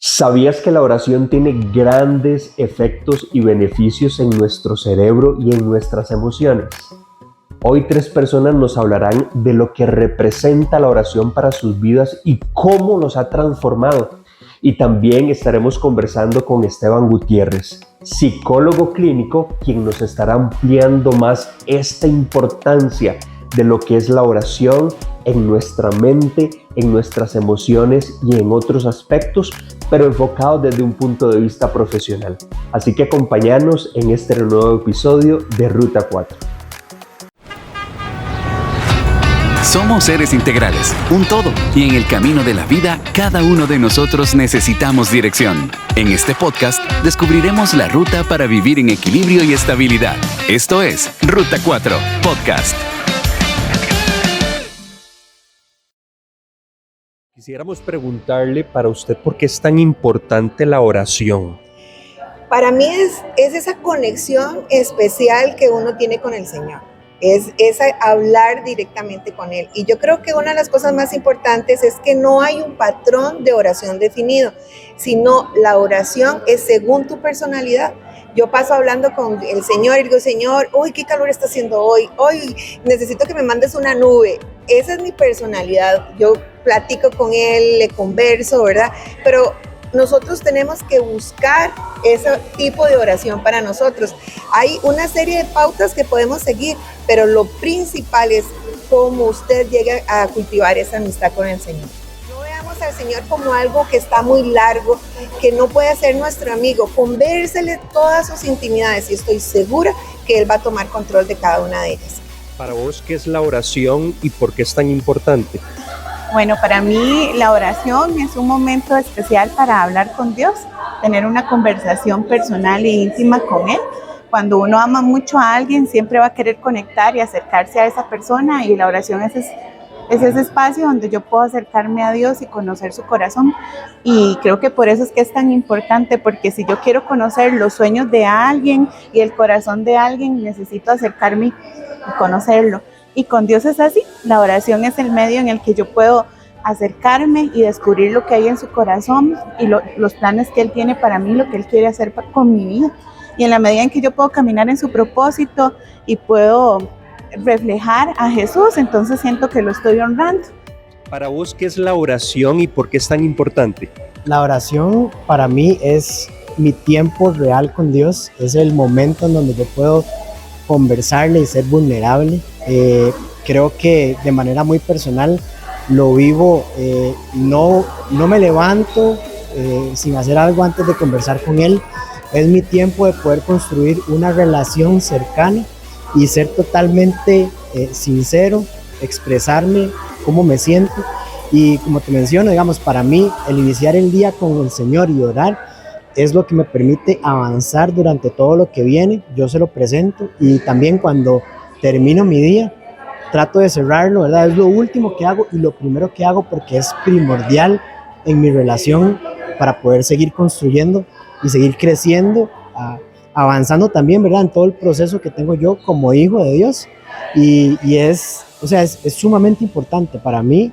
¿Sabías que la oración tiene grandes efectos y beneficios en nuestro cerebro y en nuestras emociones? Hoy 3 personas nos hablarán de lo que representa la oración para sus vidas y cómo los ha transformado. Y también estaremos conversando con Esteban Gutiérrez, psicólogo clínico, quien nos estará ampliando más esta importancia de lo que es la oración en nuestra mente, en nuestras emociones y en otros aspectos, pero enfocado desde un punto de vista profesional. Así que acompáñanos en este nuevo episodio de Ruta 4. Somos seres integrales, un todo, y en el camino de la vida, cada uno de nosotros necesitamos dirección. En este podcast descubriremos la ruta para vivir en equilibrio y estabilidad. Esto es Ruta 4 Podcast. Quisiéramos preguntarle para usted por qué es tan importante la oración. Para mí es esa conexión especial que uno tiene con el Señor. Es hablar directamente con Él. Y yo creo que una de las cosas más importantes es que no hay un patrón de oración definido, sino la oración es según tu personalidad. Yo paso hablando con el Señor y digo, Señor, uy, qué calor está haciendo hoy, necesito que me mandes una nube. Esa es mi personalidad. Yo platico con Él, le converso, ¿verdad? Pero nosotros tenemos que buscar ese tipo de oración para nosotros. Hay una serie de pautas que podemos seguir, pero lo principal es cómo usted llega a cultivar esa amistad con el Señor. No veamos al Señor como algo que está muy largo, que no puede ser nuestro amigo. Convérsele todas sus intimidades y estoy segura que Él va a tomar control de cada una de ellas. Para vos, ¿qué es la oración y por qué es tan importante? Bueno, para mí la oración es un momento especial para hablar con Dios, tener una conversación personal e íntima con Él. Cuando uno ama mucho a alguien, siempre va a querer conectar y acercarse a esa persona, y la oración es ese espacio donde yo puedo acercarme a Dios y conocer su corazón. Y creo que por eso es que es tan importante, porque si yo quiero conocer los sueños de alguien y el corazón de alguien, necesito acercarme y conocerlo. Y con Dios es así, la oración es el medio en el que yo puedo acercarme y descubrir lo que hay en su corazón y los planes que Él tiene para mí, lo que Él quiere hacer con mi vida. Y en la medida en que yo puedo caminar en su propósito y puedo reflejar a Jesús, entonces siento que lo estoy honrando. Para vos, ¿qué es la oración y por qué es tan importante? La oración para mí es mi tiempo real con Dios, es el momento en donde yo puedo conversarle y ser vulnerable. Creo que de manera muy personal lo vivo, no me levanto sin hacer algo antes de conversar con Él. Es mi tiempo de poder construir una relación cercana y ser totalmente sincero, expresarme cómo me siento. Y como te menciono, digamos, para mí el iniciar el día con el Señor y orar es lo que me permite avanzar durante todo lo que viene. Yo se lo presento y también cuando termino mi día trato de cerrarlo, ¿verdad? Es lo último que hago y lo primero que hago porque es primordial en mi relación para poder seguir construyendo y seguir creciendo, avanzando también, ¿verdad? En todo el proceso que tengo yo como hijo de Dios y es sumamente importante para mí.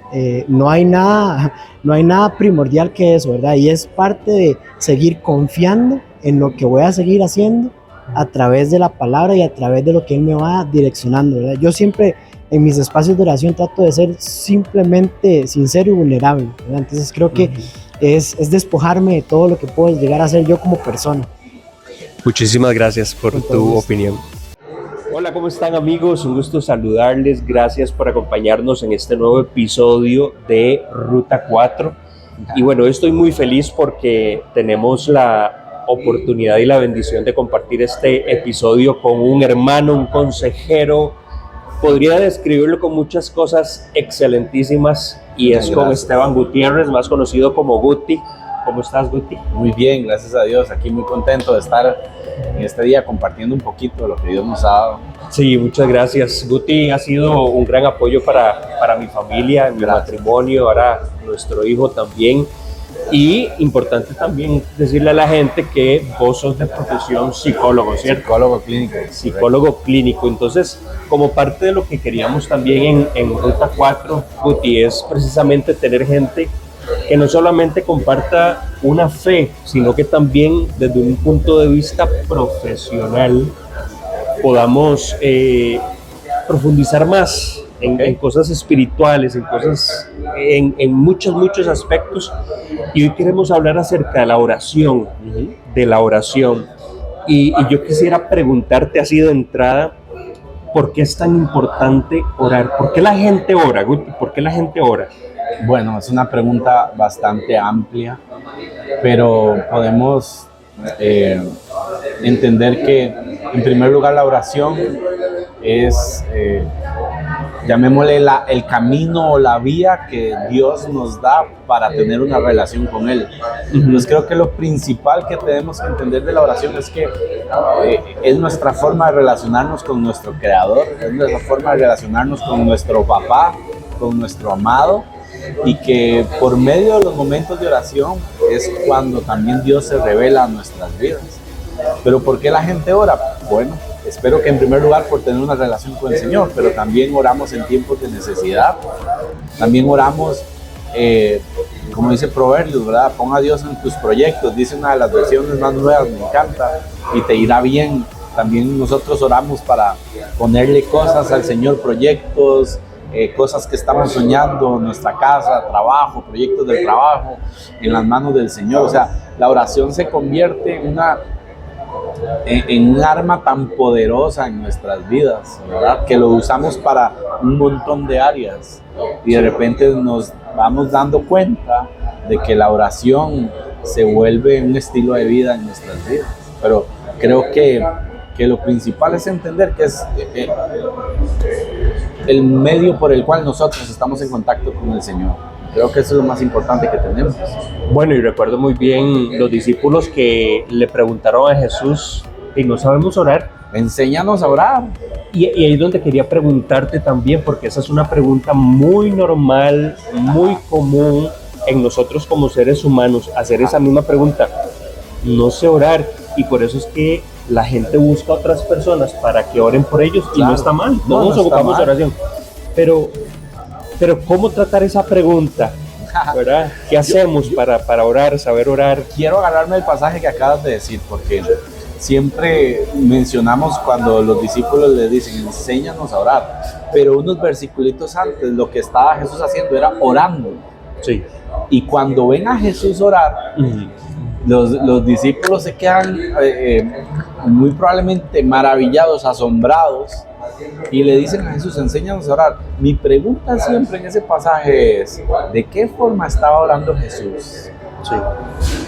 No hay nada primordial que eso, ¿verdad? Y es parte de seguir confiando en lo que voy a seguir haciendo a través de la palabra y a través de lo que Él me va direccionando, ¿verdad? Yo siempre en mis espacios de oración trato de ser simplemente sincero y vulnerable, ¿verdad? Entonces creo que es despojarme de todo lo que puedo llegar a ser yo como persona. Muchísimas gracias por tu opinión. Hola, ¿cómo están, amigos? Un gusto saludarles. Gracias por acompañarnos en este nuevo episodio de Ruta 4. Y bueno, estoy muy feliz porque tenemos la oportunidad y la bendición de compartir este episodio con un hermano, un consejero. Podría describirlo con muchas cosas excelentísimas y es con Esteban Gutiérrez, más conocido como Guti. ¿Cómo estás, Guti? Muy bien, gracias a Dios. Aquí muy contento de estar en este día compartiendo un poquito de lo que Dios nos ha dado. Sí, muchas gracias. Guti ha sido un gran apoyo para mi familia, en mi matrimonio, ahora nuestro hijo también. Y importante también decirle a la gente que vos sos de profesión psicólogo, ¿cierto? Psicólogo clínico. Psicólogo clínico. Entonces, como parte de lo que queríamos también en Ruta 4, Guti, es precisamente tener gente que no solamente comparta una fe, sino que también desde un punto de vista profesional podamos profundizar más en cosas espirituales, en muchos aspectos. Y hoy queremos hablar acerca de la oración, y yo quisiera preguntarte así de entrada, ¿por qué es tan importante orar? ¿Por qué la gente ora, Guti? ¿Por qué la gente ora? Bueno, es una pregunta bastante amplia, pero podemos entender que, en primer lugar, la oración es, llamémosle el camino o la vía que Dios nos da para tener una relación con Él. Entonces creo que lo principal que tenemos que entender de la oración es que es nuestra forma de relacionarnos con nuestro Creador, es nuestra forma de relacionarnos con nuestro papá, con nuestro amado, y que por medio de los momentos de oración es cuando también Dios se revela a nuestras vidas. ¿Pero por qué la gente ora? Bueno, espero que en primer lugar por tener una relación con el Señor, pero también oramos en tiempos de necesidad. También oramos, como dice Proverbios, ¿verdad? Pon a Dios en tus proyectos, dice una de las versiones más nuevas, me encanta, y te irá bien. También nosotros oramos para ponerle cosas al Señor, proyectos, cosas que estamos soñando, nuestra casa, trabajo, proyectos del trabajo, en las manos del Señor. O sea, la oración se convierte en un arma tan poderosa en nuestras vidas, ¿verdad? Que lo usamos para un montón de áreas, y de repente nos vamos dando cuenta de que la oración se vuelve un estilo de vida en nuestras vidas. Pero creo que lo principal es entender que es el medio por el cual nosotros estamos en contacto con el Señor. Creo que eso es lo más importante que tenemos. Bueno, y recuerdo muy bien los discípulos que le preguntaron a Jesús, y no sabemos orar. Enséñanos a orar. Y ahí es donde quería preguntarte también, porque esa es una pregunta muy normal, muy común en nosotros como seres humanos, hacer esa misma pregunta. No sé orar, y por eso es que la gente busca a otras personas para que oren por ellos, claro. Y no está mal, no nos ocupamos de oración. Pero ¿cómo tratar esa pregunta? ¿Verdad? ¿Qué hacemos para orar, saber orar? Quiero agarrarme el pasaje que acabas de decir, porque siempre mencionamos cuando los discípulos le dicen, enséñanos a orar, pero unos versiculitos antes lo que estaba Jesús haciendo era orando. Sí. Y cuando ven a Jesús orar, los discípulos se quedan muy probablemente maravillados, asombrados, y le dicen a Jesús, enséñanos a orar. Mi pregunta siempre en ese pasaje es, ¿de qué forma estaba orando Jesús? Sí.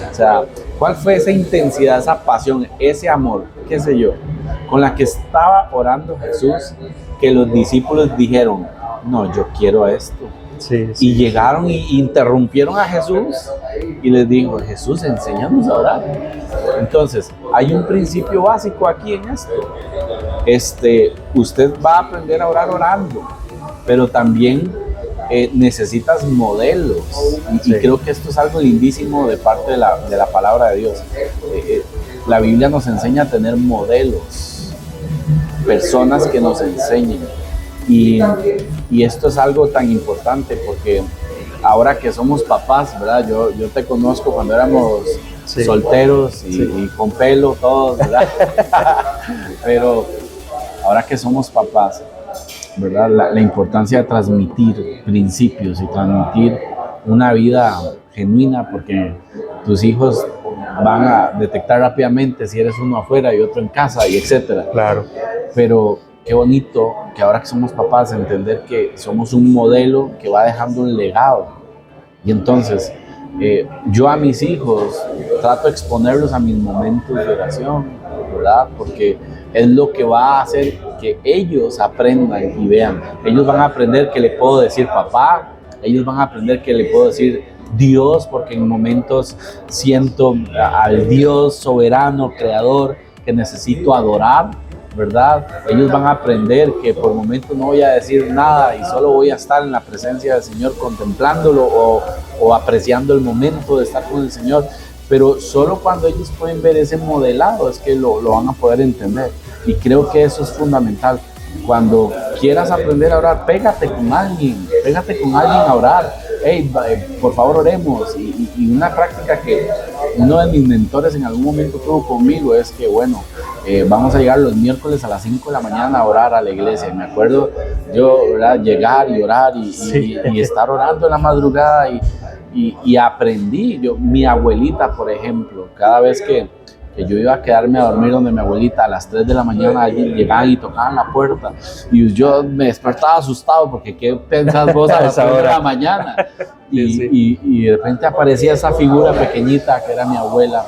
O sea, ¿cuál fue esa intensidad, esa pasión, ese amor, qué sé yo, con la que estaba orando Jesús, que los discípulos dijeron, no, yo quiero esto? Sí. Y llegaron y interrumpieron a Jesús y les dijo, Jesús, enséñanos a orar. Entonces, hay un principio básico aquí en esto. Usted va a aprender a orar orando, pero también necesitas modelos. Y creo que esto es algo lindísimo de parte de la palabra de Dios. La Biblia nos enseña a tener modelos, personas que nos enseñen. Y esto es algo tan importante porque ahora que somos papás, ¿verdad? Yo te conozco cuando éramos solteros y con pelo todos, ¿verdad? Pero ahora que somos papás, ¿verdad? La importancia de transmitir principios y transmitir una vida genuina, porque tus hijos van a detectar rápidamente si eres uno afuera y otro en casa, y etcétera. Claro. Pero qué bonito que ahora que somos papás entender que somos un modelo que va dejando un legado. Y entonces yo a mis hijos trato de exponerlos a mis momentos de oración, ¿verdad? Porque es lo que va a hacer que ellos aprendan y vean. Ellos van a aprender que le puedo decir papá, ellos van a aprender que le puedo decir Dios, porque en momentos siento al Dios soberano, creador, que necesito adorar, ¿verdad? Ellos van a aprender que por momentos no voy a decir nada y solo voy a estar en la presencia del Señor contemplándolo o apreciando el momento de estar con el Señor, pero solo cuando ellos pueden ver ese modelado es que lo van a poder entender. Y creo que eso es fundamental. Cuando quieras aprender a orar, pégate con alguien a orar, hey, por favor oremos. Y una práctica que uno de mis mentores en algún momento tuvo conmigo es que, bueno, vamos a llegar los miércoles a las 5 de la mañana a orar a la iglesia. Me acuerdo yo, ¿verdad?, llegar y orar y estar orando en la madrugada y aprendí. Mi abuelita, por ejemplo, cada vez que yo iba a quedarme a dormir donde mi abuelita, a las 3 de la mañana allí llegaban y tocaban la puerta y yo me despertaba asustado porque ¿qué pensás vos a las 3 de la mañana? Y de repente aparecía esa figura pequeñita que era mi abuela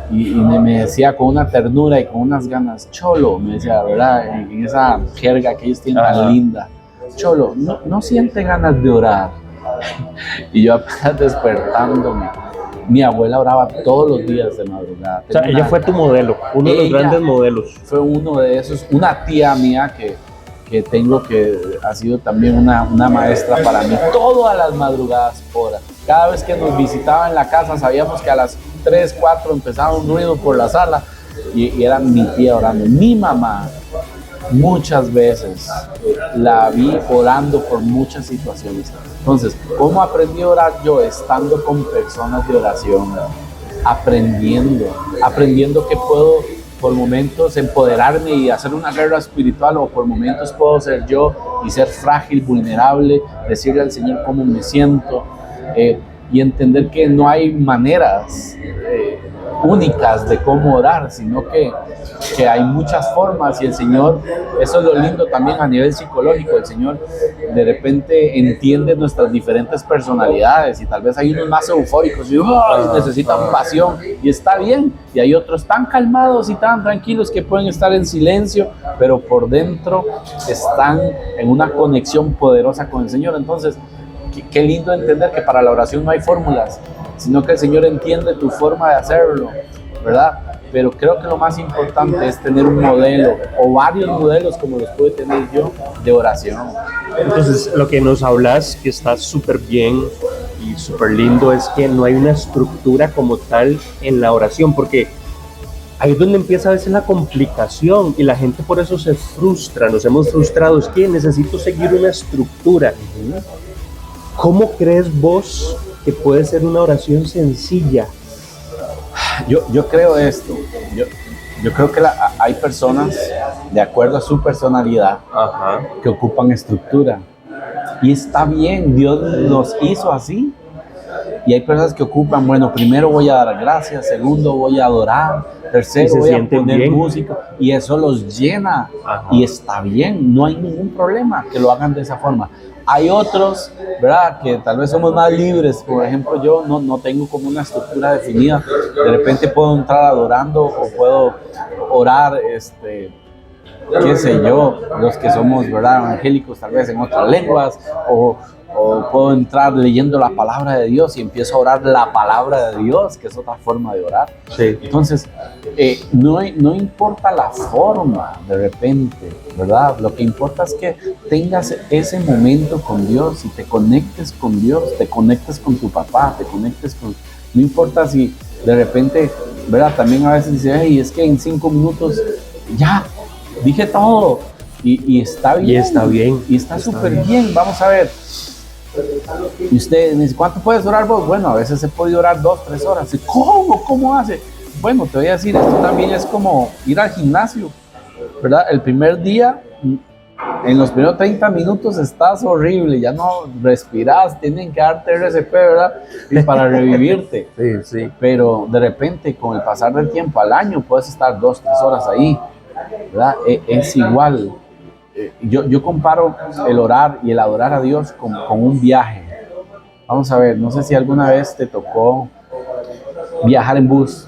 y me decía con una ternura y con unas ganas, Cholo, me decía, ¿verdad?, en esa jerga que ellos tienen tan linda, Cholo, no siente ganas de orar. Y yo apenas despertándome, mi abuela oraba todos los días de madrugada. O sea, ella fue tu modelo, uno de los grandes modelos. Fue uno de esos, una tía mía que tengo que ha sido también una maestra para mí. Todas las madrugadas ora. Cada vez que nos visitaba en la casa sabíamos que a las 3, 4 empezaba un ruido por la sala y era mi tía orando. Mi mamá muchas veces la vi orando por muchas situaciones. Entonces, ¿cómo aprendí a orar yo? Estando con personas de oración, aprendiendo que puedo por momentos empoderarme y hacer una guerra espiritual, o por momentos puedo ser yo y ser frágil, vulnerable, decirle al Señor cómo me siento, y entender que no hay maneras únicas de cómo orar, sino que hay muchas formas, y el Señor, eso es lo lindo también a nivel psicológico, el Señor de repente entiende nuestras diferentes personalidades, y tal vez hay unos más eufóricos y necesitan pasión, y está bien, y hay otros tan calmados y tan tranquilos que pueden estar en silencio, pero por dentro están en una conexión poderosa con el Señor. Entonces, qué lindo entender que para la oración no hay fórmulas, sino que el Señor entiende tu forma de hacerlo, ¿verdad? Pero creo que lo más importante es tener un modelo o varios modelos como los pude tener yo de oración. Entonces, lo que nos hablas, que está súper bien y súper lindo, es que no hay una estructura como tal en la oración, porque ahí es donde empieza a veces la complicación y la gente por eso se frustra, nos hemos frustrado, es que necesito seguir una estructura. ¿Cómo crees vos que puede ser una oración sencilla? Yo creo esto, yo creo que hay personas, de acuerdo a su personalidad, que ocupan estructura, y está bien, Dios nos hizo así, y hay personas que ocupan, bueno, primero voy a dar gracias, segundo voy a adorar, tercero voy a poner bien música, y eso los llena. Y está bien, no hay ningún problema que lo hagan de esa forma. Hay otros, ¿verdad?, que tal vez somos más libres. Por ejemplo, yo no tengo como una estructura definida. De repente puedo entrar adorando o puedo orar, qué sé yo, los que somos, ¿verdad?, evangélicos, tal vez en otras lenguas, o puedo entrar leyendo la palabra de Dios y empiezo a orar la palabra de Dios, que es otra forma de orar. Sí. Entonces, no importa la forma de repente, ¿verdad? Lo que importa es que tengas ese momento con Dios y te conectes con Dios, te conectes con tu papá, te conectes con... No importa si de repente, ¿verdad? También a veces dice, hey, es que en 5 minutos ya dije todo, y está bien. Y está bien. Y está súper bien. Vamos a ver. Y usted me dice, ¿cuánto puedes orar vos? Bueno, a veces he podido orar 2, 3 horas. ¿Cómo? ¿Cómo hace? Bueno, te voy a decir, esto también es como ir al gimnasio, ¿verdad? El primer día, en los primeros 30 minutos estás horrible, ya no respiras, tienen que darte RCP, ¿verdad? Y para revivirte. Sí. Pero de repente, con el pasar del tiempo, al año, puedes estar 2, 3 horas ahí, ¿verdad? Es igual. Yo comparo el orar y el adorar a Dios con un viaje. Vamos a ver, no sé si alguna vez te tocó viajar en bus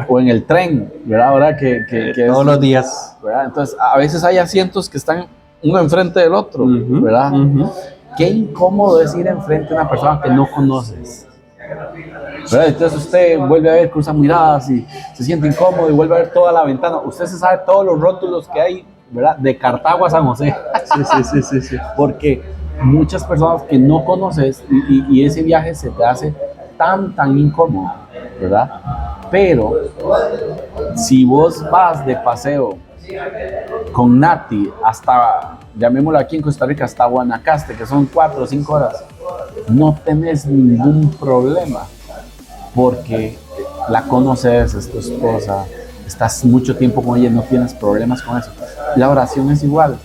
o en el tren, ¿verdad? Ahora que todos los días, ¿verdad? Entonces, a veces hay asientos que están uno enfrente del otro, ¿verdad? Qué incómodo es ir enfrente de una persona que no conoces, ¿verdad? Entonces usted vuelve a ver, cruza miradas y se siente incómodo y vuelve a ver toda la ventana. Usted se sabe todos los rótulos que hay, ¿verdad? De Cartago a San José. Sí. Porque muchas personas que no conoces y ese viaje se te hace tan incómodo, ¿verdad? Pero si vos vas de paseo con Nati hasta, llamémoslo aquí en Costa Rica, hasta Guanacaste, que son 4 o 5 horas, no tenés ningún problema porque la conoces, es tu esposa, estás mucho tiempo con ella, no tienes problemas con eso. La oración es igual,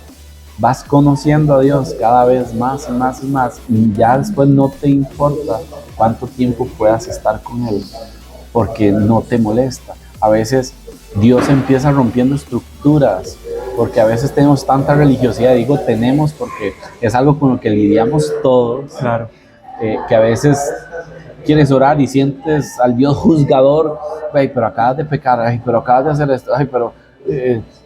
vas conociendo a Dios cada vez más y más y más, y ya después no te importa cuánto tiempo puedas estar con Él, porque no te molesta. A veces Dios empieza rompiendo estructuras, porque a veces tenemos tanta religiosidad, digo tenemos porque es algo con lo que lidiamos todos, Claro. que a veces quieres orar y sientes al Dios juzgador, ay, pero acabas de pecar, ay, pero acabas de hacer esto, ay, pero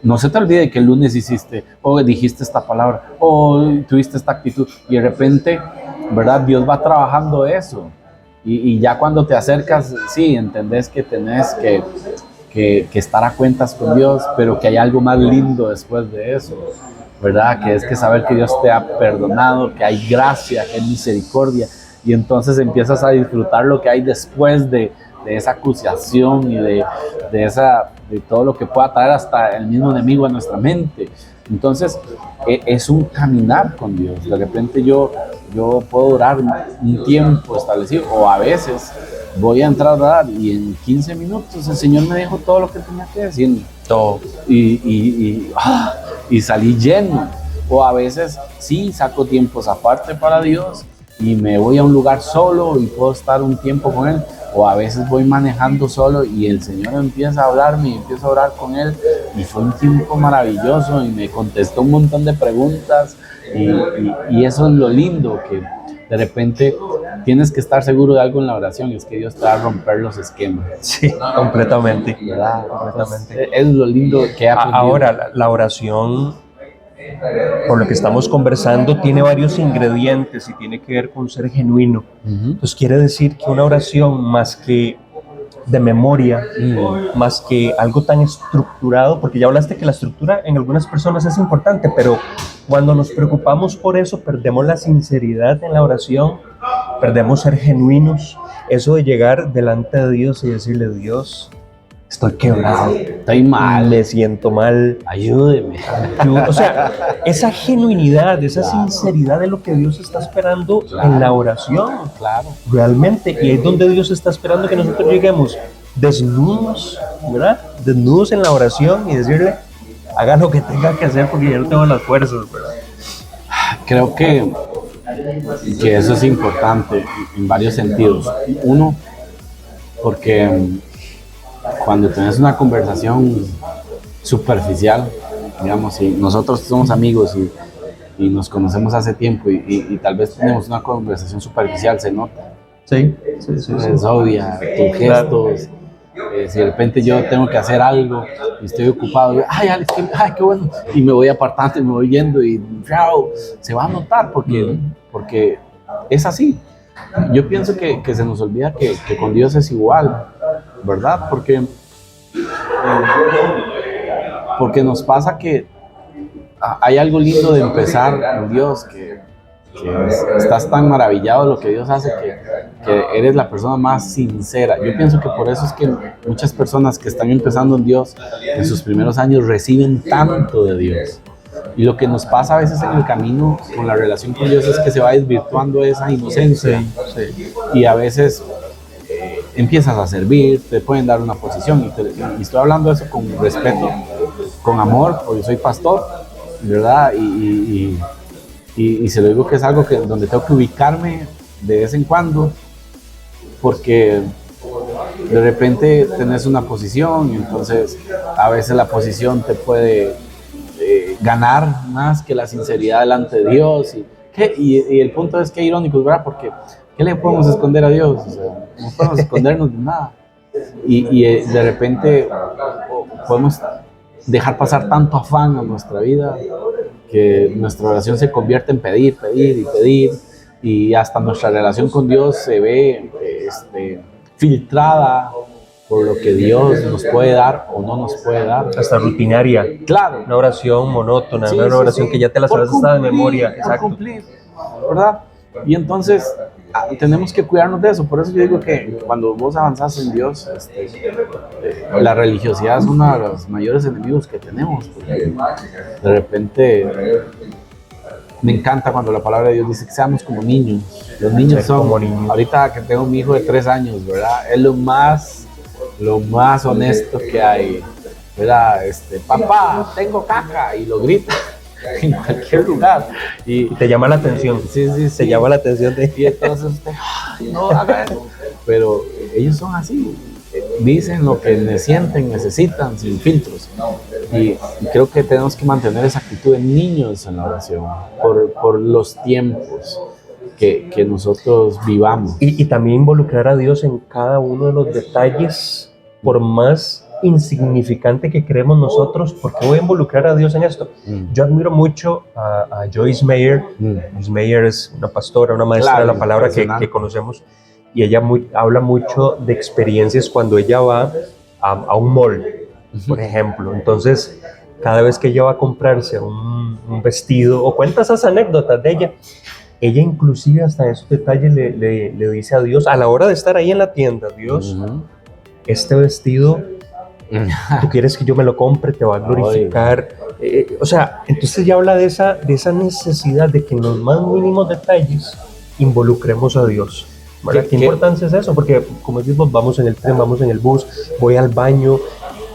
no se te olvide que el lunes hiciste, o dijiste esta palabra, o tuviste esta actitud, y de repente, ¿verdad? Dios va trabajando eso, y ya cuando te acercas, sí, entendés que tenés que estar a cuentas con Dios, pero que hay algo más lindo después de eso, ¿verdad? Que es que saber que Dios te ha perdonado, que hay gracia, que hay misericordia, y entonces empiezas a disfrutar lo que hay después de esa acusación y de todo lo que pueda traer hasta el mismo enemigo a nuestra mente. Entonces es un caminar con Dios. De repente yo puedo orar un tiempo establecido, o a veces voy a entrar a orar y en 15 minutos el Señor me dijo todo lo que tenía que decir. Todo. Y salí lleno. O a veces sí saco tiempos aparte para Dios y me voy a un lugar solo y puedo estar un tiempo con Él, o a veces voy manejando solo y el Señor empieza a hablarme y empiezo a orar con Él, y fue un tiempo maravilloso y me contestó un montón de preguntas, y eso es lo lindo, que de repente tienes que estar seguro de algo en la oración, es que Dios te va a romper los esquemas. Sí, completamente. ¿Verdad? Completamente. Es lo lindo que he aprendido. Ahora, la oración, por lo que estamos conversando, tiene varios ingredientes y tiene que ver con ser genuino. Entonces quiere decir que una oración, más que de memoria, más que algo tan estructurado, porque ya hablaste que la estructura en algunas personas es importante, pero cuando nos preocupamos por eso, perdemos la sinceridad en la oración, perdemos ser genuinos, eso de llegar delante de Dios y decirle: Dios, estoy quebrado, Estoy mal, me siento mal, ayúdeme. o sea, esa genuinidad, esa sinceridad de lo que Dios está esperando en la oración, Claro. realmente, y es donde Dios está esperando que nosotros lleguemos desnudos, ¿verdad? Desnudos en la oración y decirle: haga lo que tenga que hacer porque ya no tengo las fuerzas, ¿verdad? Creo que eso es importante en varios sentidos. Uno, porque cuando tenés una conversación superficial, digamos, si nosotros somos amigos y nos conocemos hace tiempo y tal vez tenemos una conversación superficial, se nota. Sí. Es obvia, tus gestos. Si de repente yo tengo que hacer algo y estoy ocupado, ay, Alex, qué bueno, y me voy apartando y me voy yendo y se va a notar porque es así. Yo pienso que se nos olvida que con Dios es igual, ¿verdad? Porque nos pasa que hay algo lindo de empezar con Dios, que estás tan maravillado de lo que Dios hace que eres la persona más sincera. Yo pienso que por eso es que muchas personas que están empezando en Dios en sus primeros años reciben tanto de Dios. Y lo que nos pasa a veces en el camino con la relación con Dios es que se va desvirtuando esa inocencia. Y a veces empiezas a servir, te pueden dar una posición, y estoy hablando de eso con respeto, con amor, porque soy pastor, ¿verdad? Y se lo digo que es algo donde tengo que ubicarme de vez en cuando, porque de repente tenés una posición y entonces a veces la posición te puede ganar más que la sinceridad delante de Dios, y el punto es que irónico, ¿verdad? Porque ¿qué le podemos esconder a Dios? O sea, no podemos escondernos de nada, y de repente podemos dejar pasar tanto afán a nuestra vida que nuestra oración se convierte en pedir, y hasta nuestra relación con Dios se ve filtrada por lo que Dios nos puede dar o no nos puede dar. Hasta rutinaria. Claro. Una oración monótona, Sí, una oración que ya te la sabes hasta de memoria. Por Exacto. cumplir, ¿verdad? Y entonces tenemos que cuidarnos de eso. Por eso yo digo que cuando vos avanzás en Dios, la religiosidad es uno de los mayores enemigos que tenemos, porque de repente Me encanta cuando la palabra de Dios dice que seamos como niños. Los niños son, como niños. Ahorita que tengo mi hijo de 3 años, ¿verdad? Es lo más honesto que hay, ¿verdad? Papá, tengo caca, y lo grita en cualquier lugar. Y te llama la atención. Sí. Te llama la atención. Y entonces usted, "Ay, no haga eso". Pero ellos son así. Dicen lo que sienten, necesitan, sin filtros. Y creo que tenemos que mantener esa actitud de niños en la oración, por los tiempos que nosotros vivamos. Y también involucrar a Dios en cada uno de los detalles, por más insignificante que creemos nosotros. ¿Por qué voy a involucrar a Dios en esto? Yo admiro mucho a Joyce Meyer. Joyce Meyer es una pastora, una maestra de la palabra que conocemos, y ella habla mucho de experiencias cuando ella va a un mall, por ejemplo. Entonces, cada vez que ella va a comprarse un vestido, o cuenta esas anécdotas de ella inclusive hasta esos detalles le dice a Dios, a la hora de estar ahí en la tienda: Dios, este vestido, tú quieres que yo me lo compre, te va a glorificar. O sea, entonces ella habla de esa necesidad de que en los más mínimos detalles involucremos a Dios. ¿Qué importancia es eso? Porque, como decimos, vamos en el tren, vamos en el bus, voy al baño.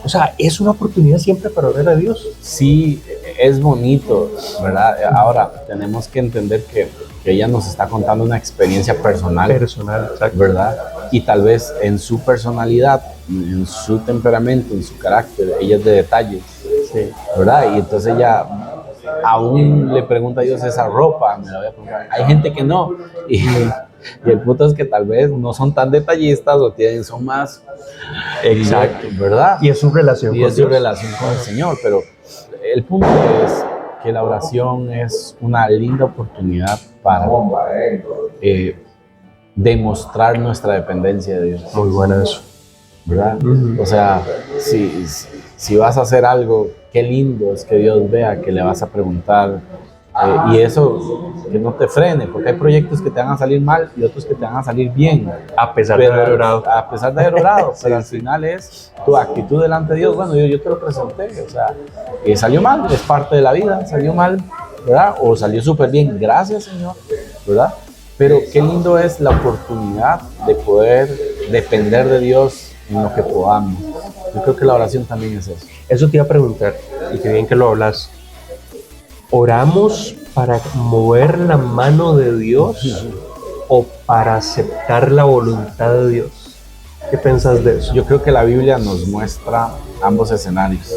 O sea, es una oportunidad siempre para orar a Dios. Sí, es bonito, ¿verdad? Ahora, tenemos que entender que ella nos está contando una experiencia personal, exacto. ¿verdad? Y tal vez en su personalidad, en su temperamento, en su carácter, ella es de detalles, sí, ¿verdad? Y entonces ella aún le pregunta a Dios: esa ropa, me la voy a comprar. Hay gente que no. Y el punto es que tal vez no son tan detallistas, o son más... Exacto, ¿verdad? Y es su relación con Dios. Relación con el Señor. Pero el punto es que la oración es una linda oportunidad para demostrar nuestra dependencia de Dios. Muy buena eso, ¿verdad? O sea, si vas a hacer algo, qué lindo es que Dios vea que le vas a preguntar, y eso que no te frene, porque hay proyectos que te van a salir mal y otros que te van a salir bien, a pesar de haber orado. Pero al final es tu actitud delante de Dios. Bueno, yo te lo presenté, o sea, salió mal, es parte de la vida, salió mal, ¿verdad? O salió súper bien, gracias, Señor, ¿verdad? Pero qué lindo es la oportunidad de poder depender de Dios en lo que podamos. Yo creo que la oración también es eso. Eso te iba a preguntar, y qué bien que lo hablas. ¿Oramos para mover la mano de Dios o para aceptar la voluntad de Dios? ¿Qué piensas de eso? Yo creo que la Biblia nos muestra ambos escenarios.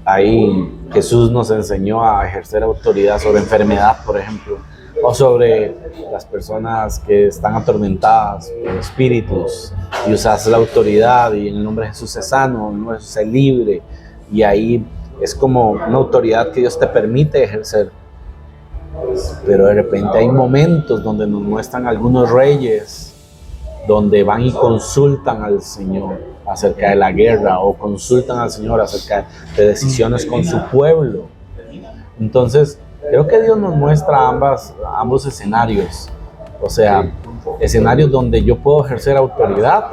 Ahí Jesús nos enseñó a ejercer autoridad sobre enfermedad, por ejemplo, o sobre las personas que están atormentadas por espíritus, y usas la autoridad, y en el nombre de Jesús se sano, en el nombre de Jesús se libre. Y ahí es como una autoridad que Dios te permite ejercer. Pero de repente hay momentos donde nos muestran algunos reyes, donde van y consultan al Señor acerca de la guerra, o consultan al Señor acerca de decisiones con su pueblo. Entonces, creo que Dios nos muestra ambos escenarios. O sea, escenarios donde yo puedo ejercer autoridad,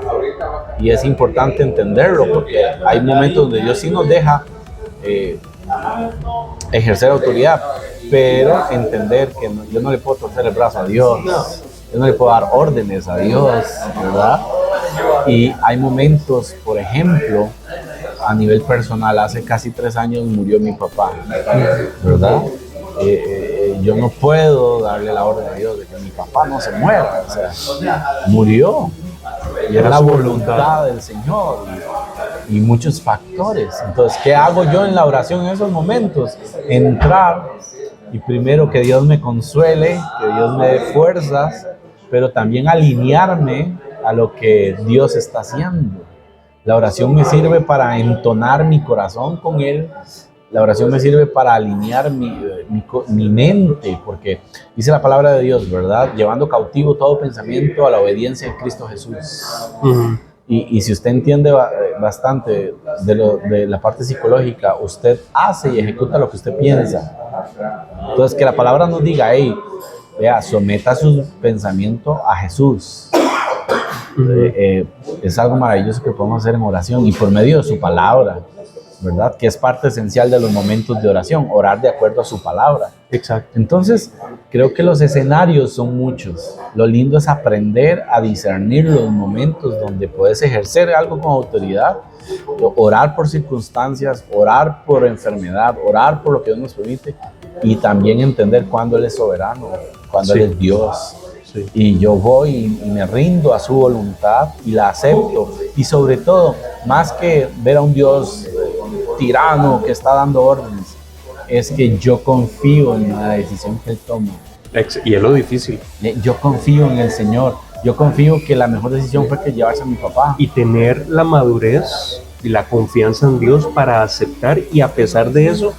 y es importante entenderlo, porque hay momentos donde Dios sí nos deja ejercer autoridad, pero entender que yo no le puedo torcer el brazo a Dios, yo no le puedo dar órdenes a Dios, ¿verdad? Y hay momentos, por ejemplo, a nivel personal, hace casi 3 años murió mi papá, ¿verdad? Yo no puedo darle la orden a Dios de que mi papá no se muera, o sea, murió, y era la voluntad del Señor, y muchos factores. Entonces, ¿qué hago yo en la oración en esos momentos? Entrar, y primero que Dios me consuele, que Dios me dé fuerzas, pero también alinearme a lo que Dios está haciendo. La oración me sirve para entonar mi corazón con Él. La oración me sirve para alinear mi mente, porque dice la palabra de Dios, ¿verdad? Llevando cautivo todo pensamiento a la obediencia de Cristo Jesús. Y si usted entiende bastante de la parte psicológica, usted hace y ejecuta lo que usted piensa. Entonces, que la palabra nos diga: hey, vea, someta su pensamiento a Jesús. Es algo maravilloso que podemos hacer en oración, y por medio de su palabra. ¿verdad? Que es parte esencial de los momentos de oración, orar de acuerdo a su palabra. Exacto. Entonces, creo que los escenarios son muchos. Lo lindo es aprender a discernir los momentos donde puedes ejercer algo con autoridad, orar por circunstancias, orar por enfermedad, orar por lo que Dios nos permite, y también entender cuándo Él es soberano, cuándo Él es Dios. Sí. Y yo voy y me rindo a su voluntad y la acepto. Y sobre todo, más que ver a un Dios tirano que está dando órdenes, es que yo confío en la decisión que Él toma. Y es lo difícil. Yo confío en el Señor. Yo confío que la mejor decisión fue que llevarse a mi papá. Y tener la madurez y la confianza en Dios para aceptar y a pesar de eso,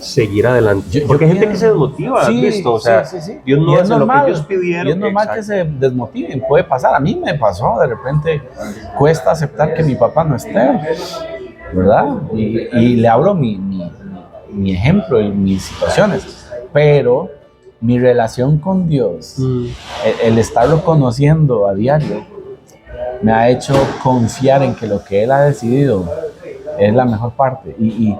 seguir adelante. Porque hay gente que se desmotiva, sí, ¿visto? O sea, sí. Dios no hace normal, lo que ellos pidieron. Y es normal que se desmotiven, puede pasar. A mí me pasó, de repente cuesta aceptar que mi papá no esté, ¿verdad? Y le hablo mi ejemplo y mis situaciones, pero mi relación con Dios, el estarlo conociendo a diario, me ha hecho confiar en que lo que Él ha decidido es la mejor parte y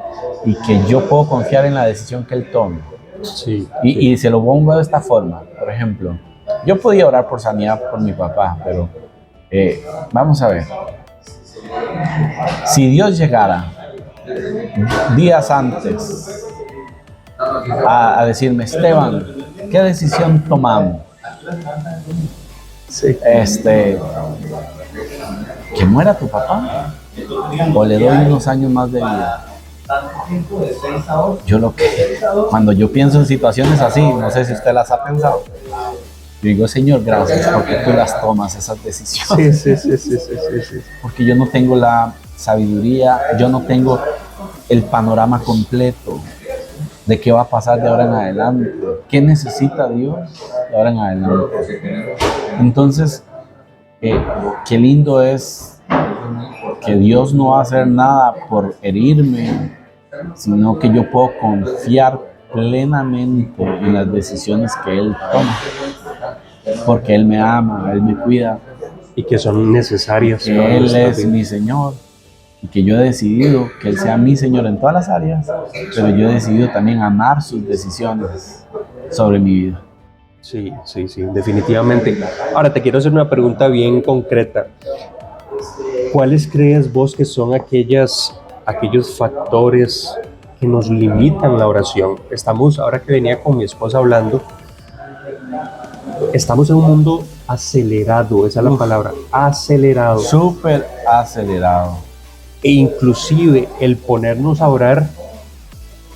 que yo puedo confiar en la decisión que Él tome. Sí, Y se lo pongo de esta forma. Por ejemplo, yo podía orar por sanidad por mi papá, pero vamos a ver. Si Dios llegara días antes a decirme, Esteban, ¿qué decisión tomamos? sí. Que muera tu papá o le doy unos años más de vida. Cuando yo pienso en situaciones así, no sé si usted las ha pensado, yo digo, Señor, gracias porque tú las tomas, esas decisiones. Sí. Porque yo no tengo la sabiduría, yo no tengo el panorama completo de qué va a pasar de ahora en adelante, qué necesita Dios de ahora en adelante. Entonces, qué lindo es que Dios no va a hacer nada por herirme, sino que yo puedo confiar plenamente en las decisiones que Él toma, porque Él me ama, Él me cuida, Y que son necesarias. que para Él nuestra es vida. mi Señor y que yo he decidido que Él sea mi Señor en todas las áreas, pero yo he decidido también amar sus decisiones sobre mi vida. Sí, definitivamente. Ahora te quiero hacer una pregunta bien concreta. ¿Cuáles crees vos que son aquellos factores que nos limitan la oración? Ahora que venía con mi esposa hablando, estamos en un mundo acelerado, esa es la palabra, acelerado. Súper acelerado. E inclusive el ponernos a orar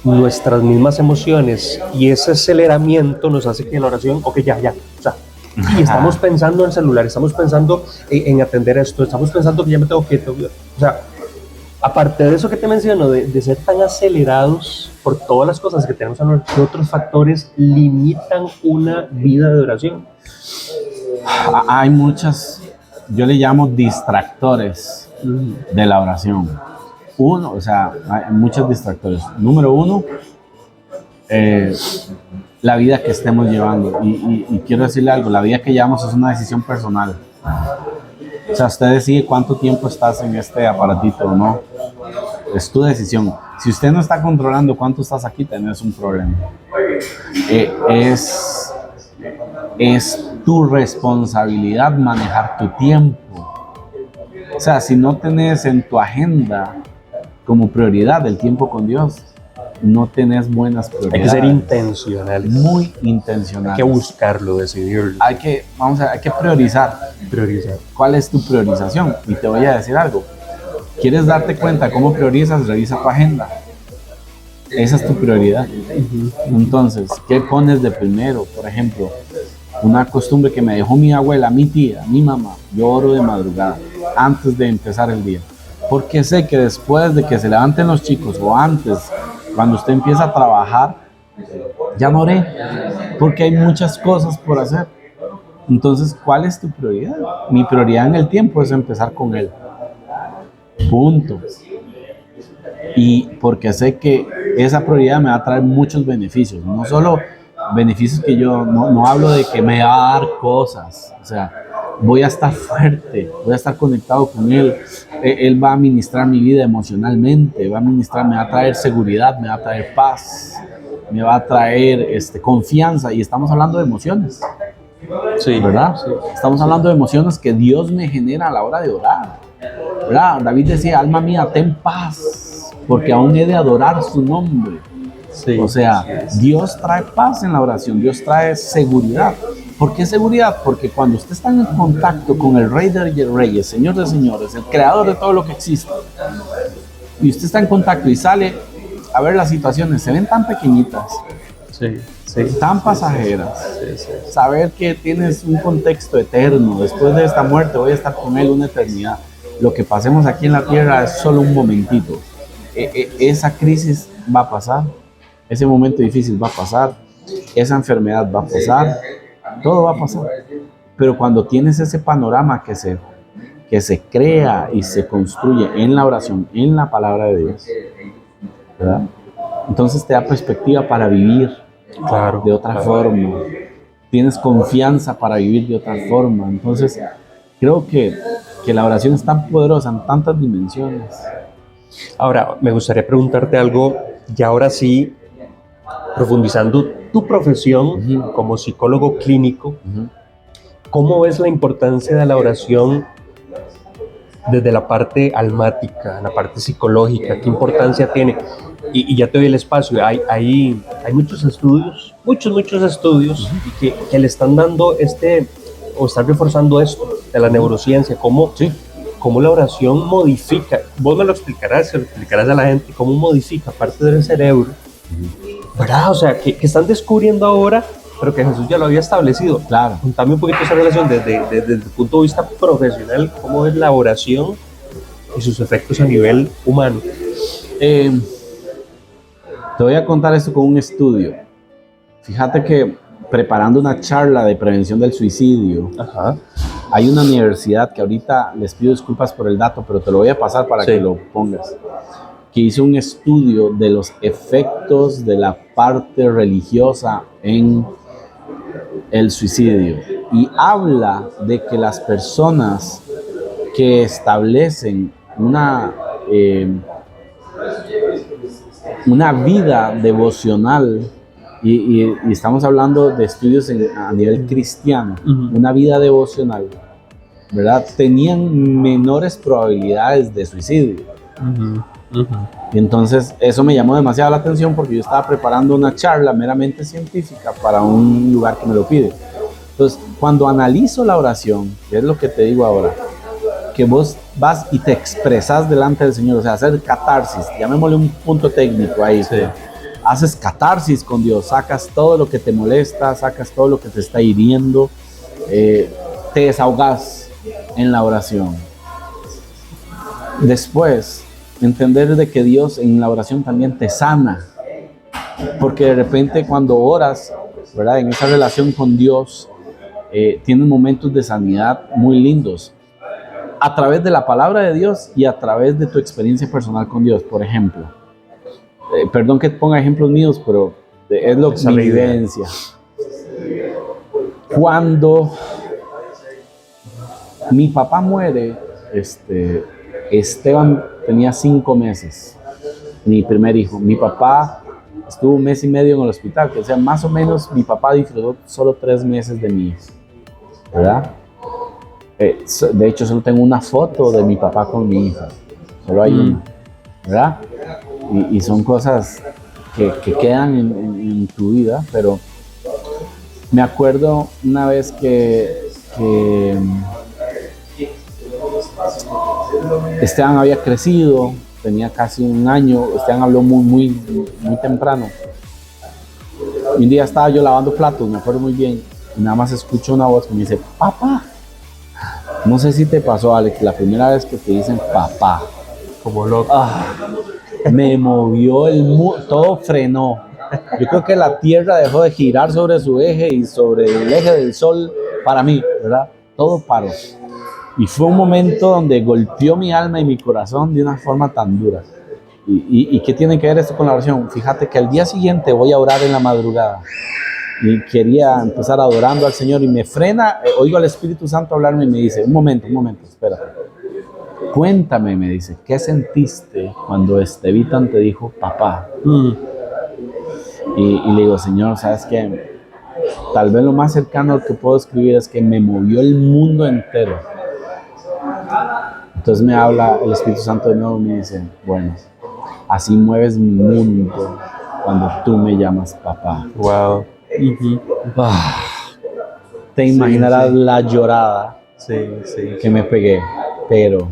nuestras mismas emociones y ese aceleramiento nos hace que la oración, ok, ya, o sea, y estamos pensando en el celular, estamos pensando en atender esto, estamos pensando que ya me tengo que, o sea, aparte de eso que te menciono, de ser tan acelerados por todas las cosas que tenemos a nuestro, ¿qué otros factores limitan una vida de oración? Hay muchas, yo le llamo distractores de la oración. Hay muchos distractores. Número uno, la vida que estemos llevando. Y quiero decirle algo, la vida que llevamos es una decisión personal. O sea, usted decide cuánto tiempo estás en este aparatito o no. Es tu decisión. Si usted no está controlando cuánto estás aquí, tenés un problema. Es tu responsabilidad manejar tu tiempo. O sea, si no tenés en tu agenda como prioridad el tiempo con Dios, no tenés buenas prioridades. Hay que ser intencionales. Muy intencionales. Hay que buscarlo, decidirlo. Hay que priorizar. ¿Cuál es tu priorización? Y te voy a decir algo. ¿Quieres darte cuenta cómo priorizas? Revisa tu agenda. Esa es tu prioridad. Entonces, ¿qué pones de primero? Por ejemplo, una costumbre que me dejó mi abuela, mi tía, mi mamá. Yo oro de madrugada, antes de empezar el día. Porque sé que después de que se levanten los chicos o antes, cuando usted empieza a trabajar, ya no oré. Porque hay muchas cosas por hacer. Entonces, ¿cuál es tu prioridad? Mi prioridad en el tiempo es empezar con Él. Punto. Y porque sé que esa prioridad me va a traer muchos beneficios. No solo beneficios que yo no hablo de que me va a dar cosas. O sea, voy a estar fuerte, voy a estar conectado con Él. Él va a ministrar mi vida emocionalmente, va a traer seguridad, me va a traer paz, me va a traer confianza. Y estamos hablando de emociones, Sí, ¿verdad? sí. Estamos hablando de emociones que Dios me genera a la hora de orar, ¿verdad? David decía, alma mía, ten paz, porque aún he de adorar su nombre. Sí. O sea, Dios trae paz en la oración, Dios trae seguridad. ¿Por qué seguridad? Porque cuando usted está en contacto con el Rey de Reyes, Señor de Señores, el Creador de todo lo que existe, y usted está en contacto y sale a ver las situaciones, se ven tan pequeñitas, Sí, sí. tan pasajeras, Sí, sí. saber que tienes un contexto eterno, después de esta muerte voy a estar con Él una eternidad. Lo que pasemos aquí en la tierra es solo un momentito. Esa crisis va a pasar, ese momento difícil va a pasar, esa enfermedad va a pasar, todo va a pasar. Pero cuando tienes ese panorama que se crea y se construye en la oración, en la palabra de Dios, ¿verdad? Entonces te da perspectiva para vivir Claro, de otra forma, tienes confianza para vivir de otra forma. Entonces creo que la oración es tan poderosa en tantas dimensiones. Ahora, me gustaría preguntarte algo, ya ahora sí, profundizando tu profesión como psicólogo clínico, ¿cómo ves la importancia de la oración desde la parte almática, la parte psicológica? ¿Qué importancia tiene? Y ya te doy el espacio. Hay muchos estudios, muchos estudios que le están dando o están reforzando esto de la neurociencia, cómo la oración modifica, vos me lo explicarás, se lo explicarás a la gente, cómo modifica parte del cerebro, ¿verdad? O sea, que están descubriendo ahora, pero que Jesús ya lo había establecido. Claro. Contame un poquito esa relación desde el punto de vista profesional, cómo es la oración y sus efectos a nivel humano. Te voy a contar esto con un estudio. Fíjate que preparando una charla de prevención del suicidio, Ajá. hay una universidad que ahorita les pido disculpas por el dato, pero te lo voy a pasar para que lo pongas, que hizo un estudio de los efectos de la parte religiosa en el suicidio y habla de que las personas que establecen una vida devocional, y estamos hablando de estudios a nivel cristiano, una vida devocional, ¿verdad? Tenían menores probabilidades de suicidio. Y entonces eso me llamó demasiado la atención porque yo estaba preparando una charla meramente científica para un lugar que me lo pide. Entonces, cuando analizo la oración, que es lo que te digo ahora, que vos vas y te expresas delante del Señor, o sea, hacer catarsis, llamémosle un punto técnico ahí, haces catarsis con Dios, sacas todo lo que te molesta, sacas todo lo que te está hiriendo, te desahogas en la oración. Después, entender de que Dios en la oración también te sana, porque de repente cuando oras, ¿verdad? En esa relación con Dios, tienes momentos de sanidad muy lindos, a través de la palabra de Dios y a través de tu experiencia personal con Dios. Por ejemplo, perdón que ponga ejemplos míos, pero es lo que mi vivencia. Cuando mi papá muere, Esteban tenía 5 meses, mi primer hijo. Mi papá estuvo 1 mes y medio en el hospital, o sea, más o menos mi papá disfrutó solo 3 meses de mi hijo, ¿verdad? De hecho, solo tengo una foto de mi papá con mi hija, solo hay una, ¿verdad? Y son cosas que quedan en tu vida, pero me acuerdo una vez que Esteban había crecido, tenía casi 1 año. Esteban habló muy temprano. Y un día estaba yo lavando platos, me acuerdo muy bien, y nada más escucho una voz que me dice, papá. No sé si te pasó, Alex, la primera vez que te dicen papá, Como loco. me movió todo frenó. Yo creo que la tierra dejó de girar sobre su eje y sobre el eje del sol para mí, ¿verdad? Todo paró. Y fue un momento donde golpeó mi alma y mi corazón de una forma tan dura. ¿Y qué tiene que ver esto con la oración? Fíjate que al día siguiente voy a orar en la madrugada. y quería empezar adorando al Señor y me frena, oigo al Espíritu Santo hablarme y me dice, un momento, espérate. Cuéntame, me dice, ¿qué sentiste cuando Estevitan te dijo papá? Y le digo, Señor, ¿sabes qué? Tal vez lo más cercano que puedo escribir es que me movió el mundo entero. Entonces me habla el Espíritu Santo de nuevo y me dice, bueno, así mueves mi mundo cuando tú me llamas papá. Wow. Te imaginarás la llorada Sí. que me pegué, pero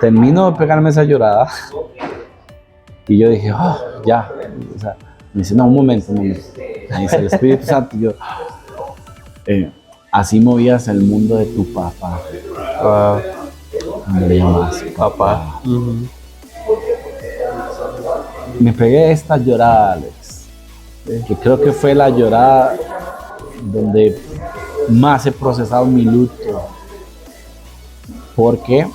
termino de pegarme esa llorada y yo dije, ya. O sea, me dice, no, un momento. Me dice el Espíritu Santo y yo, así movías el mundo de tu papá. Wow. Me le llamas papá. Me pegué esta llorada, Alex, que creo que fue la llorada donde más he procesado mi luto, porque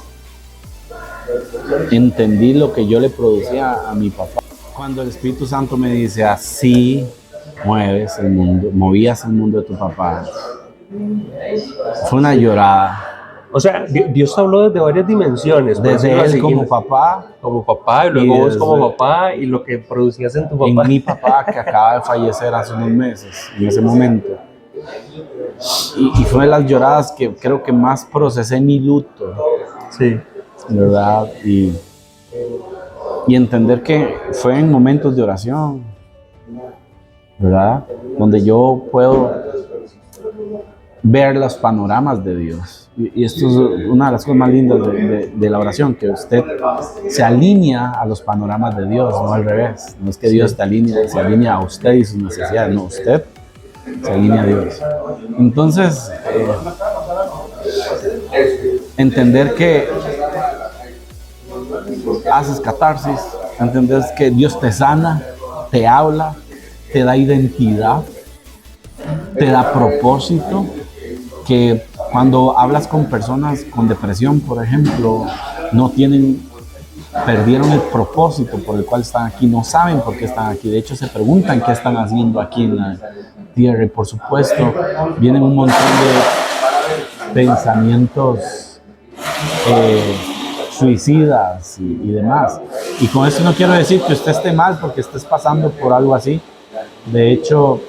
entendí lo que yo le producía a mi papá. Cuando el Espíritu Santo me dice, así mueves el mundo, movías el mundo de tu papá, fue una llorada. O sea, Dios habló desde varias dimensiones. Desde él como papá, y luego vos desde- como papá y lo que producías en tu papá. en mi papá que acaba de fallecer hace unos meses, en ese momento. Y fue de las lloradas que creo que más procesé mi luto, Sí. ¿verdad? Y entender que fue en momentos de oración, ¿verdad? Donde yo puedo ver los panoramas de Dios. Y esto es una de las cosas más lindas de la oración, que usted se alinea a los panoramas de Dios, no al revés. No es que Dios se alinea a usted y sus necesidades, no, usted se alinea a Dios. Entonces, entender que haces catarsis, entender que Dios te sana, te habla, te da identidad, te da propósito, que cuando hablas con personas con depresión, por ejemplo, perdieron el propósito por el cual están aquí, no saben por qué están aquí, de hecho se preguntan qué están haciendo aquí en la tierra y por supuesto vienen un montón de pensamientos suicidas y demás. Y con eso no quiero decir que usted esté mal porque estés pasando por algo así, de hecho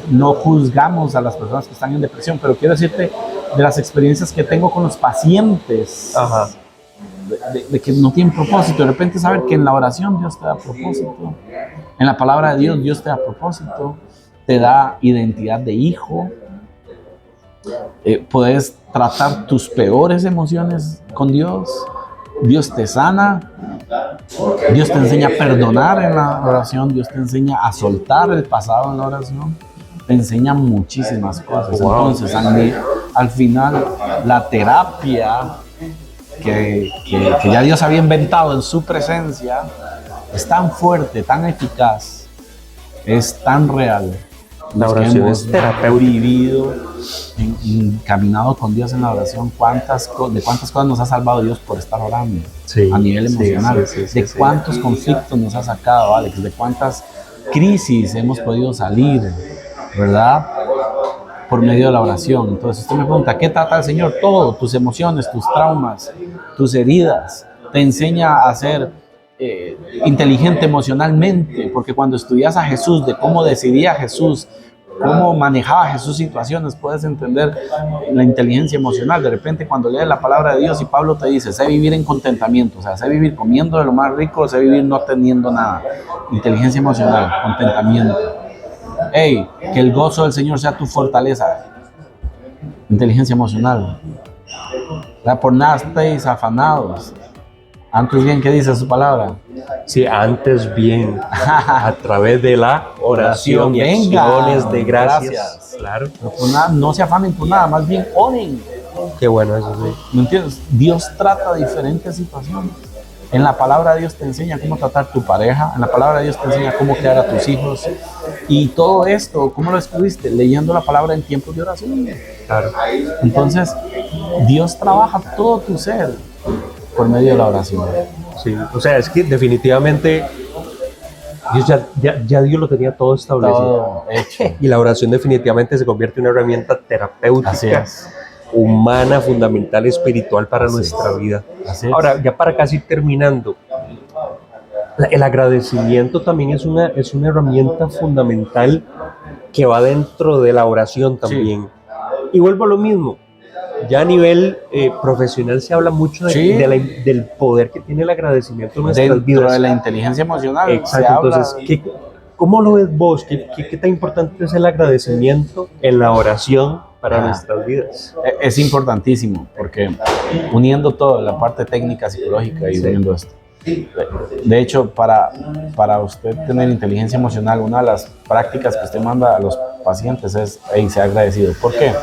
no juzgamos a las personas que están en depresión, pero quiero decirte de las experiencias que tengo con los pacientes, de que no tienen propósito. De repente saber que en la oración Dios te da propósito, en la palabra de Dios te da propósito, te da identidad de hijo, puedes tratar tus peores emociones con Dios, Dios te sana, Dios te enseña a perdonar en la oración, Dios te enseña a soltar el pasado en la oración, te enseña muchísimas cosas. Entonces, al final, la terapia que ya Dios había inventado en su presencia es tan fuerte, tan eficaz, es tan real. La oración es terapéutica. Vivido, caminado con Dios en la oración, de cuántas cosas nos ha salvado Dios por estar orando, a nivel emocional, de cuántos conflictos nos ha sacado, Alex, de cuántas crisis hemos podido salir, ¿verdad? Por medio de la oración. Entonces usted me pregunta, ¿qué trata el Señor? Todo, tus emociones, tus traumas, tus heridas, te enseña a ser inteligente emocionalmente, porque cuando estudias a Jesús, de cómo decidía Jesús, cómo manejaba Jesús situaciones, puedes entender la inteligencia emocional. De repente cuando lees la palabra de Dios y Pablo te dice, sé vivir en contentamiento, o sea, sé vivir comiendo de lo más rico, sé vivir no teniendo nada. Inteligencia emocional, contentamiento. Hey, que el gozo del Señor sea tu fortaleza. Inteligencia emocional. Por nada estéis afanados. Antes bien, ¿qué dice su palabra? Sí, antes bien, a través de la oración y Venga, acciones de gracias. gracias. Claro. No se afanen por nada, más bien oren. Qué bueno eso, sí. ¿Me entiendes? Dios trata diferentes situaciones. En la palabra de Dios te enseña cómo tratar tu pareja, en la palabra de Dios te enseña cómo criar a tus hijos. Y todo esto, ¿cómo lo descubriste? Leyendo la palabra en tiempos de oración. Claro. Entonces, Dios trabaja todo tu ser por medio de la oración. Sí, o sea, es que definitivamente Ya Dios lo tenía todo establecido. Todo hecho. Y la oración definitivamente se convierte en una herramienta Así terapéutica, es. humana, fundamental, espiritual para Así nuestra es. vida. Así es. Ahora, ya para casi terminando, el agradecimiento también es una herramienta fundamental que va dentro de la oración también. Y vuelvo a lo mismo. Ya a nivel profesional se habla mucho Sí. del poder que tiene el agradecimiento en nuestras Dentro vidas. de la inteligencia emocional. Exacto, se habla- entonces, ¿cómo lo ves vos? ¿Qué tan importante es el agradecimiento en la oración para nuestras vidas? Es importantísimo, porque uniendo todo, la parte técnica, psicológica y uniendo esto. De hecho, para usted tener inteligencia emocional, una de las prácticas que usted manda a los pacientes es ser agradecido. ¿Por qué?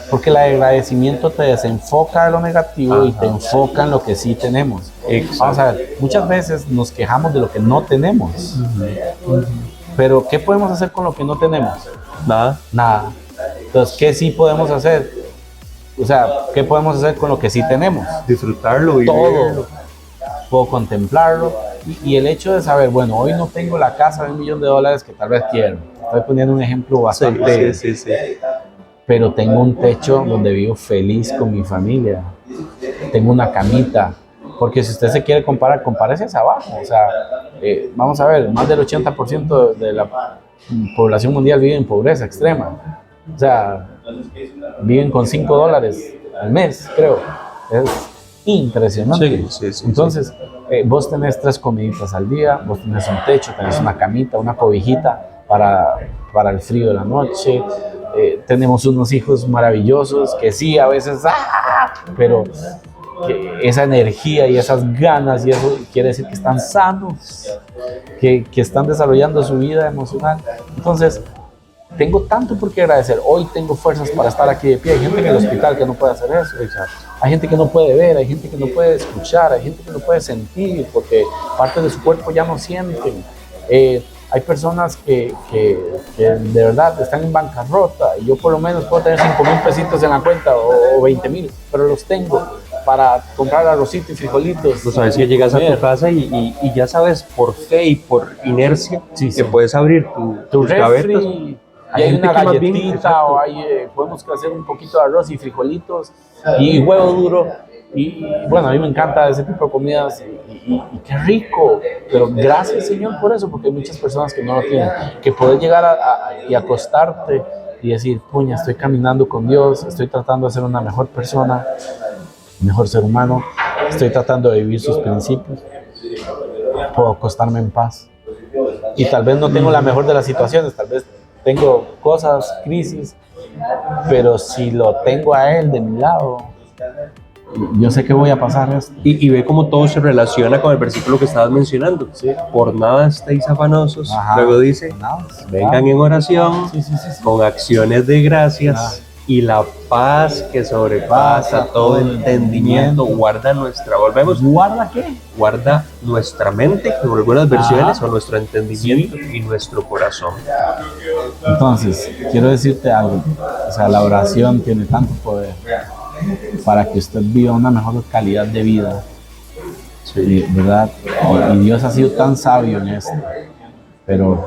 Porque el agradecimiento te desenfoca de lo negativo y te enfoca en lo que sí tenemos. Vamos a ver, muchas veces nos quejamos de lo que no tenemos. Pero ¿qué podemos hacer con lo que no tenemos? Nada. Entonces, ¿qué sí podemos hacer? O sea, ¿qué podemos hacer con lo que sí tenemos? Disfrutarlo, vivirlo. Todo. Puedo contemplarlo y el hecho de saber, bueno, hoy no tengo la casa de $1.000.000 que tal vez quiero. Estoy poniendo un ejemplo bastante, Sí. pero tengo un techo donde vivo feliz con mi familia. Tengo una camita, porque si usted se quiere comparar, compárese hacia abajo. O sea, vamos a ver, más del 80% de la población mundial vive en pobreza extrema. O sea, viven con $5 al mes, creo. Es impresionante. Sí. Entonces, vos tenés 3 comiditas al día, vos tenés un techo, tenés una camita, una cobijita para el frío de la noche. Tenemos unos hijos maravillosos que sí, a veces, pero que esa energía y esas ganas, y eso quiere decir que están sanos, que están desarrollando su vida emocional. Entonces, tengo tanto por qué agradecer. Hoy tengo fuerzas para estar aquí de pie. Hay gente en el hospital que no puede hacer eso. Hay gente que no puede ver, hay gente que no puede escuchar, hay gente que no puede sentir porque parte de su cuerpo ya no sienten. Hay personas que de verdad están en bancarrota y yo por lo menos puedo tener 5,000 pesitos en la cuenta o 20,000, pero los tengo para comprar arrocito y frijolitos. Pues sabes que llegas a tu casa y ya sabes por fe y por inercia que puedes abrir tus gavetas. refri, y hay una galletita o podemos hacer un poquito de arroz y frijolitos y huevo duro. Y bueno, a mí me encanta ese tipo de comidas y qué rico, pero gracias Señor por eso, porque hay muchas personas que no lo tienen, que poder llegar y acostarte y decir, puña, estoy caminando con Dios, estoy tratando de ser una mejor persona, un mejor ser humano, estoy tratando de vivir sus principios, puedo acostarme en paz. Y tal vez no tengo la mejor de las situaciones, tal vez tengo cosas, crisis, pero si lo tengo a Él de mi lado, yo sé que voy a pasar esto. Y ve cómo todo se relaciona con el versículo que estabas mencionando. Sí. Por nada estéis afanosos. Ajá. Luego dice, vengan en oración, Sí. con acciones de gracias, y la paz que sobrepasa todo entendimiento guarda ¿Guarda qué? guarda nuestra mente, en algunas versiones, Ajá. o nuestro entendimiento y nuestro corazón. Entonces, quiero decirte algo. O sea, la oración tiene tanto poder para que usted viva una mejor calidad de vida. Sí, ¿verdad? Y Dios ha sido tan sabio en esto. Pero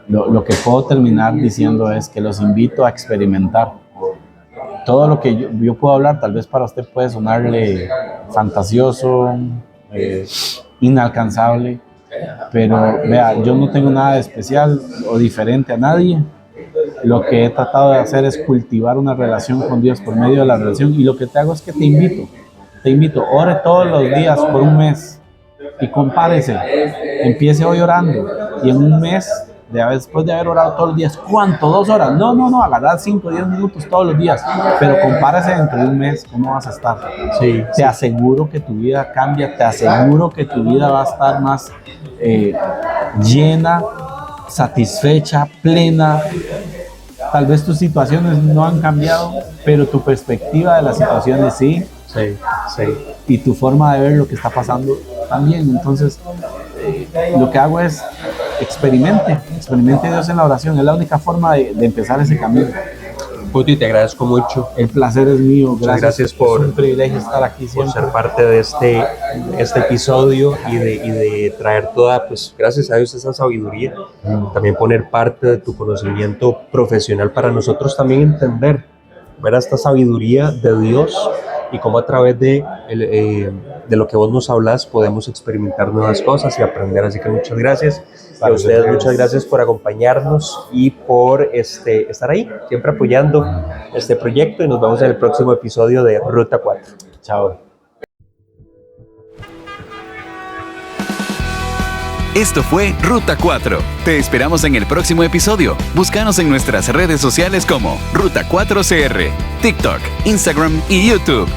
lo que puedo terminar diciendo es que los invito a experimentar. Todo lo que yo puedo hablar, tal vez para usted puede sonarle fantasioso, inalcanzable. Pero vea, yo no tengo nada de especial o diferente a nadie. Lo que he tratado de hacer es cultivar una relación con Dios por medio de la relación, y lo que te hago es que te invito, ore todos los días por un mes y compárese, empiece hoy orando y en un mes, después de haber orado todos los días, ¿cuánto? 2 horas, no, agarrar 5 o 10 minutos todos los días, pero compárese dentro de un mes cómo vas a estar. Te aseguro que tu vida cambia, te aseguro que tu vida va a estar más llena, satisfecha, plena. Tal vez tus situaciones no han cambiado, pero tu perspectiva de las situaciones sí. Y tu forma de ver lo que está pasando también. Entonces, lo que hago es experimente Dios en la oración. Es la única forma de empezar ese camino. Puti, te agradezco mucho. El placer es mío. Gracias por, es un privilegio estar aquí por siempre. ser parte de este episodio y de traer toda, pues gracias a Dios, esa sabiduría. También poner parte de tu conocimiento profesional para nosotros también entender, ver esta sabiduría de Dios y cómo a través de lo que vos nos hablas podemos experimentar nuevas cosas y aprender. Así que muchas gracias. A ustedes muchas gracias por acompañarnos y por estar ahí, siempre apoyando este proyecto, y nos vemos en el próximo episodio de Ruta 4. Chao. Esto fue Ruta 4. Te esperamos en el próximo episodio. Búscanos en nuestras redes sociales como Ruta 4CR, TikTok, Instagram y YouTube.